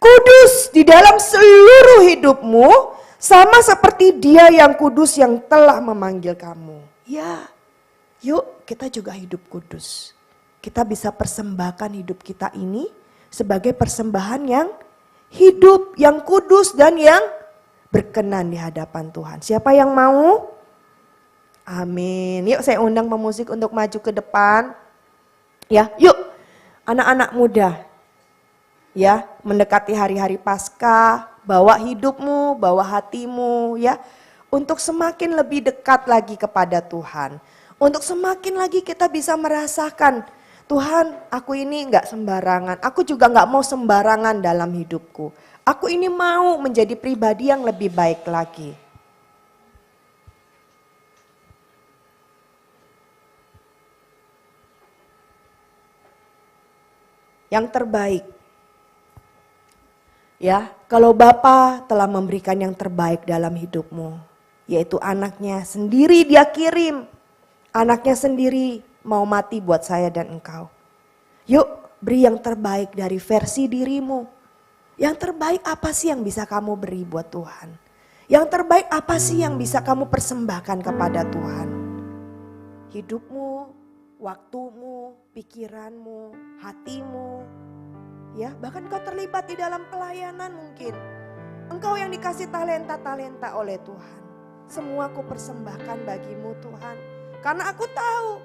kudus di dalam seluruh hidupmu, sama seperti Dia yang kudus yang telah memanggil kamu. Ya, yuk kita juga hidup kudus. Kita bisa persembahkan hidup kita ini sebagai persembahan yang hidup, yang kudus dan yang berkenan di hadapan Tuhan. Siapa yang mau? Amin. Yuk saya undang pemusik untuk maju ke depan. Ya, yuk anak-anak muda. Ya, mendekati hari-hari Paskah, bawa hidupmu, bawa hatimu ya, untuk semakin lebih dekat lagi kepada Tuhan. Untuk semakin lagi kita bisa merasakan, Tuhan aku ini gak sembarangan, aku juga gak mau sembarangan dalam hidupku. Aku ini mau menjadi pribadi yang lebih baik lagi. Yang terbaik. Ya, kalau Bapa telah memberikan yang terbaik dalam hidupmu, yaitu anaknya sendiri Dia kirim. Anaknya sendiri mau mati buat saya dan engkau. Yuk, beri yang terbaik dari versi dirimu. Yang terbaik apa sih yang bisa kamu beri buat Tuhan? Yang terbaik apa sih yang bisa kamu persembahkan kepada Tuhan? Hidupmu, waktumu, pikiranmu, hatimu. Ya, bahkan kau terlibat di dalam pelayanan mungkin. Engkau yang dikasih talenta-talenta oleh Tuhan. Semua aku persembahkan bagimu Tuhan. Karena aku tahu,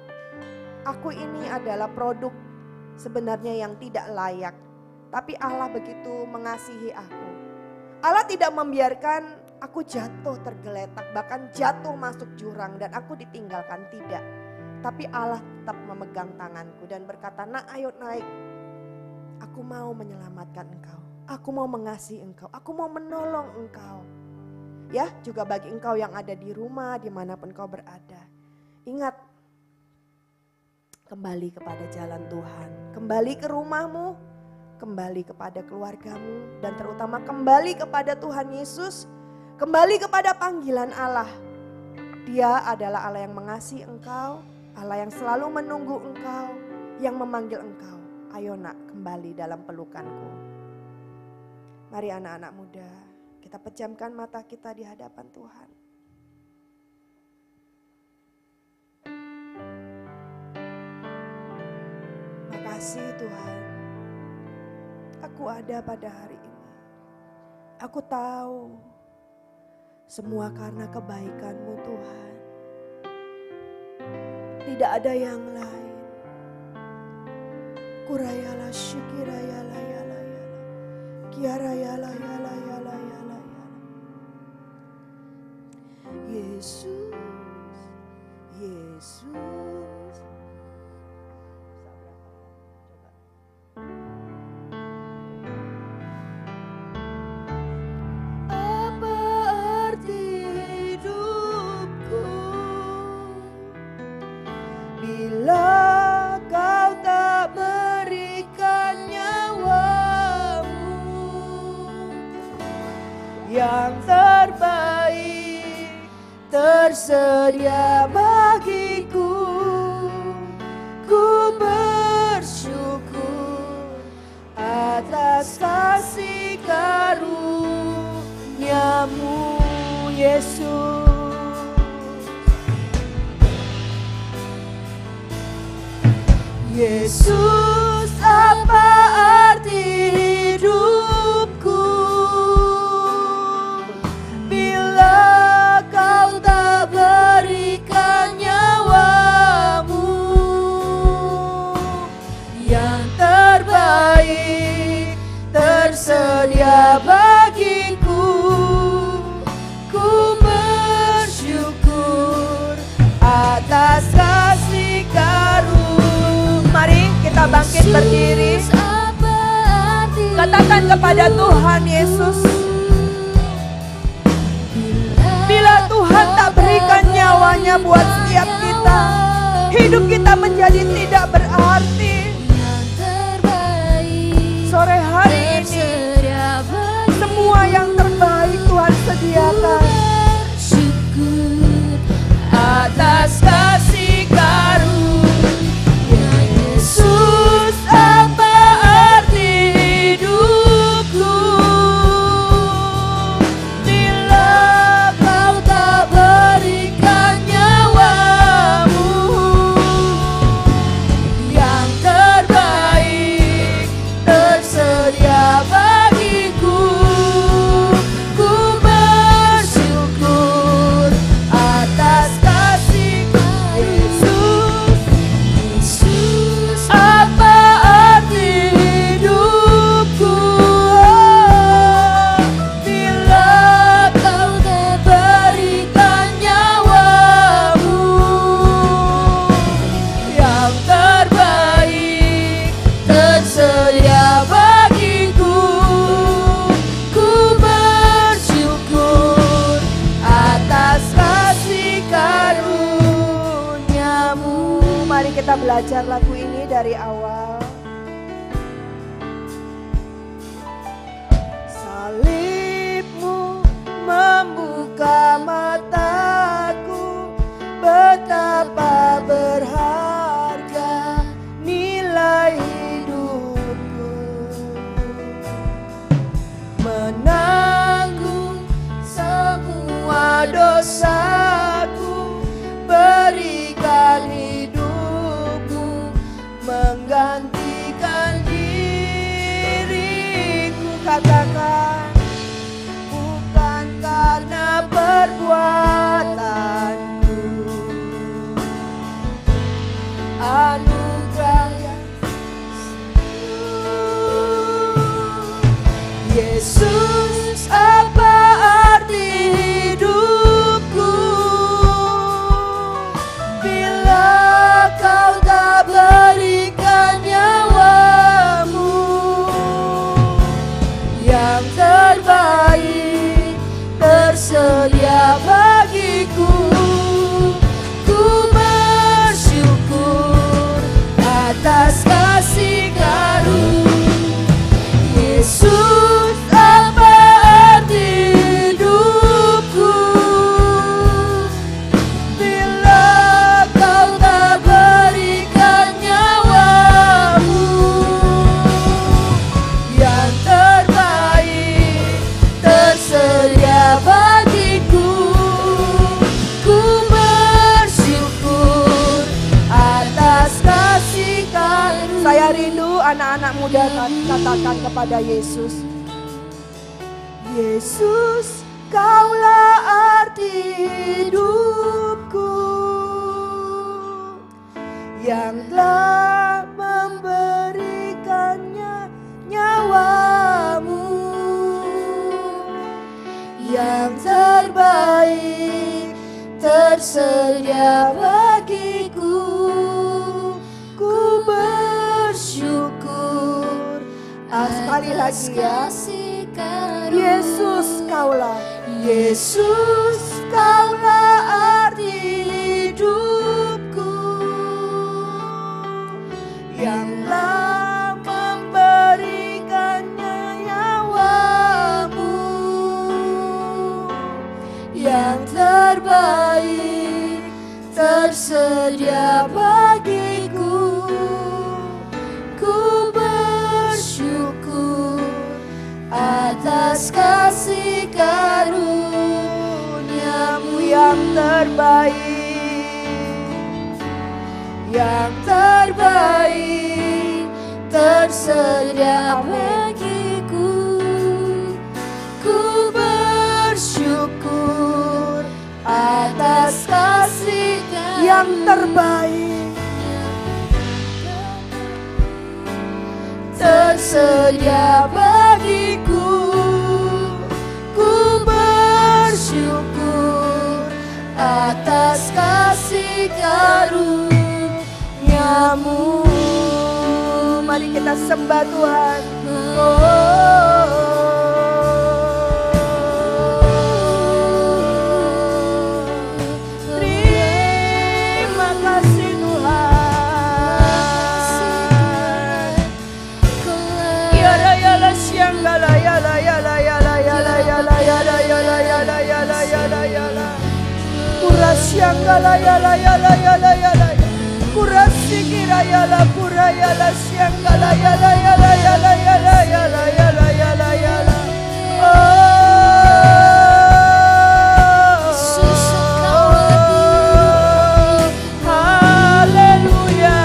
aku ini adalah produk sebenarnya yang tidak layak. Tapi Allah begitu mengasihi aku. Allah tidak membiarkan aku jatuh tergeletak, bahkan jatuh masuk jurang dan aku ditinggalkan, tidak. Tapi Allah tetap memegang tanganku dan berkata, nak ayo naik. Aku mau menyelamatkan engkau, aku mau mengasihi engkau, aku mau menolong engkau. Ya, juga bagi engkau yang ada di rumah, dimanapun kau berada. Ingat, kembali kepada jalan Tuhan, kembali ke rumahmu, kembali kepada keluargamu, dan terutama kembali kepada Tuhan Yesus, kembali kepada panggilan Allah. Dia adalah Allah yang mengasihi engkau, Allah yang selalu menunggu engkau, yang memanggil engkau. Ayo nak, kembali dalam pelukanku. Mari anak-anak muda, kita Kita pejamkan mata kita di hadapan Tuhan. Makasih Tuhan, aku ada pada hari ini. Aku tahu semua karena kebaikan-Mu Tuhan. Tidak ada yang lain. Kurayala syikirayala yala yala. Kiarayala yala yala yala yala. Yesus, Yesus. Apa arti hidupku bila kau tak berikan nyawamu yang terbaik tersedia bagiku. Ku bersyukur atas kasih karunia-Mu Yesus. Yesus, apa arti hidupku bila kau tak berikan nyawamu yang terbaik tersedia bagiku. Ku bersyukur atas kasih karunia. Mari kita bangkit berdiri. Katakan kepada Tuhan Yesus, bila Tuhan tak berikan nyawanya buat setiap kita, hidup kita menjadi tidak berarti. Sore hari ini, semua yang terbaik Tuhan sediakan. Atas kasih karunia Yesus, apa arti hidupku bila kau tak berikan nyawamu yang terbaik tersedia bagiku. Ku bersyukur atas kasih Yesus. Yesus, apa arti hidupku bila kau tak berikan nyawamu yang terbaik tersedia bagiku. Ku bersyukur atas kasih karunia-Mu. Mari kita belajar lagu ini dari awal. Salib-Mu membuka mataku, betapa berharga nilai hidupku. Menanggung semua dosaku, berikan hidupmu menggantikan diriku. Katakan, bukan karena perbuatanku, anugerah yang Yesus, apa arti hidupku bila kau tak berikan nyawamu yang terbaik tersedia bagiku. Ku bersyukur atas kasih karunia Yesus, apa Saya rindu anak-anak muda katakan kepada Yesus. Yesus, Kaulah arti hidupku yang telah memberikannya nyawamu, yang terbaik tersedia bagiku. Ku bersyukur. Sekali lagi ya. Yesus Kaulah, Yesus Kaulah arti hidupku yang telah memberikannya nyawamu, yang terbaik tersedia bagiku. Ku bersyukur atas kasih karuniamu yang terbaik tersedia bagiku. Ku bersyukur atas kasih yang terbaik tersedia bagiku. Ku bersyukur atas kasih karuniamu. Mari kita sembah Tuhan. Terima kasih Tuhan. Yala yala sianggala yala yala yala yala yala yala yala yala yala yala yala. Kurasianggala yala yala yala yala. Kurasikira yala kura yala sianggala yala yala yala yala yala yala yala yala. Haleluya.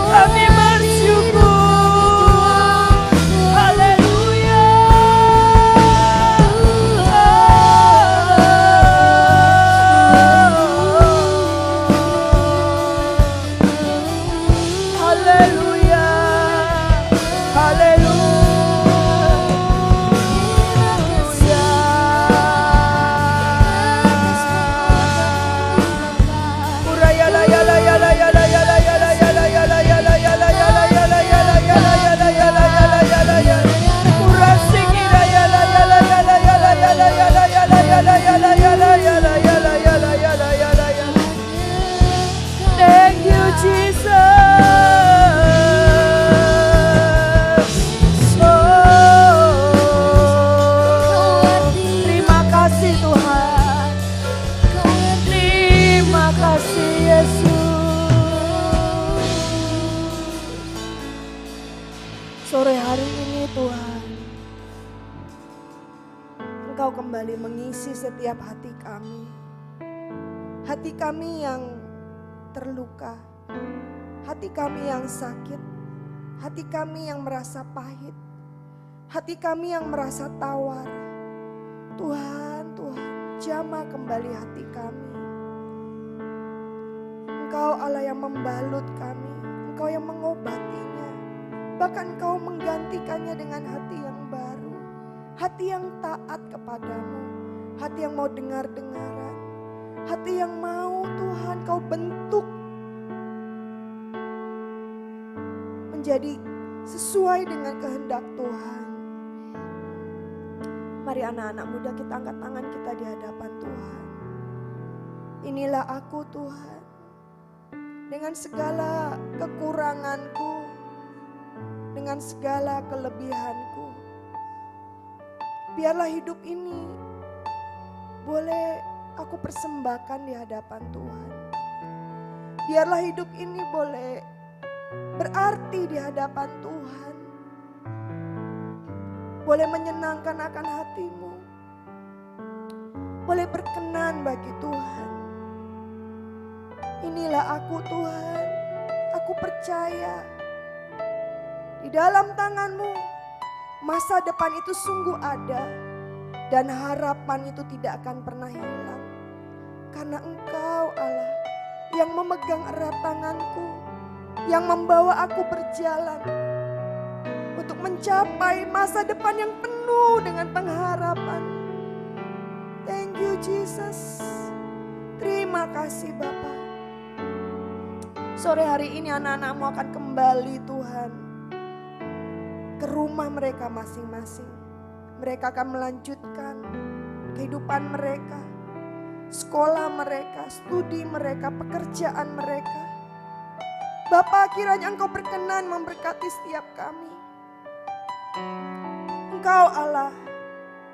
Kami bersyukur. Haleluya. Haleluya. Thank you Jesus. Terima kasih Tuhan. Terima kasih Yesus. Sore hari ini Tuhan, Engkau kembali mengisi setiap hati kami. Hati kami yang terluka, hati kami yang sakit, hati kami yang merasa pahit, hati kami yang merasa tawar. Tuhan, jamah kembali hati kami. Engkau Allah yang membalut kami, Engkau yang mengobatinya, bahkan Engkau menggantikannya dengan hati yang baru, hati yang taat kepadamu, hati yang mau dengar-dengaran, hati yang mau Tuhan Kau bentuk menjadi sesuai dengan kehendak Tuhan. Mari anak-anak muda kita angkat tangan kita di hadapan Tuhan. Inilah aku Tuhan, dengan segala kekuranganku, dengan segala kelebihanku. Biarlah hidup ini boleh aku persembahkan di hadapan Tuhan. Biarlah hidup ini boleh berarti di hadapan Tuhan. Boleh menyenangkan akan hatimu. Boleh berkenan bagi Tuhan. Inilah aku Tuhan, aku percaya di dalam tangan-Mu masa depan itu sungguh ada dan harapan itu tidak akan pernah hilang. Karena Engkau Allah yang memegang erat tanganku, yang membawa aku berjalan untuk mencapai masa depan yang penuh dengan pengharapan. Thank you Jesus. Terima kasih Bapa. Sore hari ini anak-anak-Mu akan kembali Tuhan ke rumah mereka masing-masing. Mereka akan melanjutkan kehidupan mereka, sekolah mereka, studi mereka, pekerjaan mereka. Bapa, kiranya Engkau berkenan memberkati setiap kami. Engkau Allah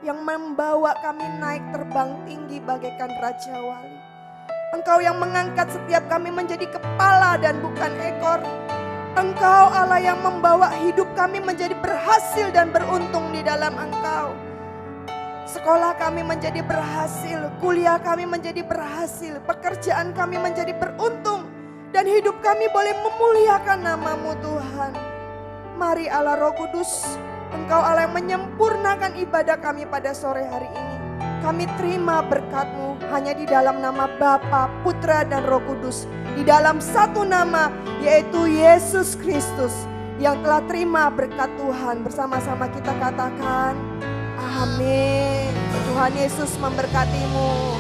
yang membawa kami naik terbang tinggi bagaikan Raja Wali. Engkau yang mengangkat setiap kami menjadi kepala dan bukan ekor. Engkau Allah yang membawa hidup kami menjadi berhasil dan beruntung di dalam Engkau. Sekolah kami menjadi berhasil, kuliah kami menjadi berhasil, pekerjaan kami menjadi beruntung. Dan hidup kami boleh memuliakan nama-Mu Tuhan. Mari Allah Roh Kudus, Engkau Allah yang menyempurnakan ibadah kami pada sore hari ini. Kami terima berkat-Mu hanya di dalam nama Bapa, Putra dan Roh Kudus. Di dalam satu nama yaitu Yesus Kristus yang telah terima berkat Tuhan. Bersama-sama kita katakan amin. Tuhan Yesus memberkatimu.